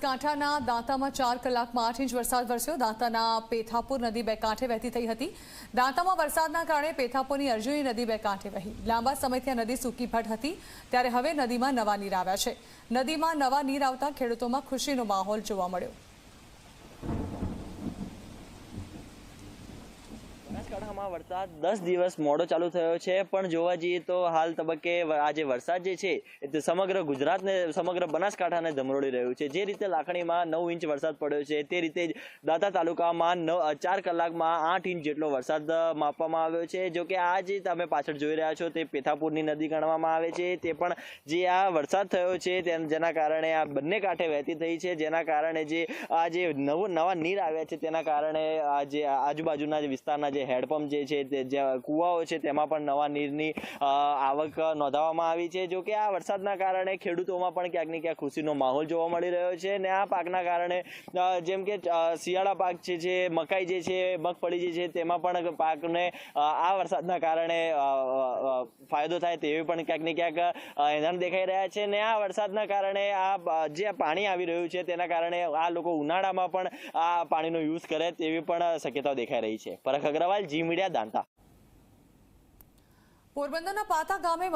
બનાસકાંઠાના દાંતામાં 4 કલાકમાં 8 ઇંચ વરસાદ વરસ્યો। દાંતાના પેથાપુર નદી બે કાંઠે વહેતી થઈ હતી। દાંતામાં વરસાદના કારણે પેથાપુરની અર્જુની નદી બે કાંઠે વહી। લાંબા સમયથી આ નદી સૂકી ભટ હતી, ત્યારે હવે નદીમાં નવા નીર આવ્યા છે। નદીમાં નવા નીર આવતા ખેડૂતોમાં ખુશીનો માહોલ જોવા મળ્યો। બનાસકાંઠામાં વરસાદ 10 દિવસ મોડો ચાલુ થયો છે, પણ જોવા જઈએ તો હાલ તબક્કે આ જે વરસાદ જે છે તે સમગ્ર ગુજરાતને, સમગ્ર બનાસકાંઠાને ધમરોળી રહ્યું છે। જે રીતે લાખણીમાં 9 ઇંચ વરસાદ પડ્યો છે, તે રીતે જ દાંતા તાલુકામાં 4 કલાકમાં 8 ઇંચ જેટલો વરસાદ માપવામાં આવ્યો છે। જો કે આ જે તમે પાછળ જોઈ રહ્યા છો તે પેથાપુરની નદી ગણવામાં આવે છે। તે પણ જે આ વરસાદ થયો છે જેના કારણે આ બંને કાંઠે વહેતી થઈ છે, જેના કારણે જે આ જે નવા નીર આવ્યા છે તેના કારણે આ જે આજુબાજુના જે વિસ્તારના જે હેન્ડપંપ જે છે તે જે કુવાઓ છે તેમાં પણ નવા નીરની આવક નોંધાવવામાં આવી છે। જો કે આ વરસાદના કારણે ખેડૂતોમાં પણ ક્યાંક ને ક્યાંક ખુશીનો માહોલ જોવા મળી રહ્યો છે, અને આ પાકના કારણે જેમ કે શિયાળા પાક છે, મકાઈ જે છે, મગફળી જે છે તેમાં પણ પાકને આ વરસાદના કારણે ફાયદો થાય તેવી પણ ક્યાંક ને ક્યાંક એંધાણ દેખાઈ રહ્યા છે। ને આ વરસાદના કારણે આ જે પાણી આવી રહ્યું છે તેના કારણે આ લોકો ઉનાળામાં પણ આ પાણીનો યુઝ કરે તેવી પણ શક્યતાઓ દેખાઈ રહી છે। પરખ અગ્રવાલ, જી મીડિયા, દાંતા। પોરબંદરના પાતા ગામે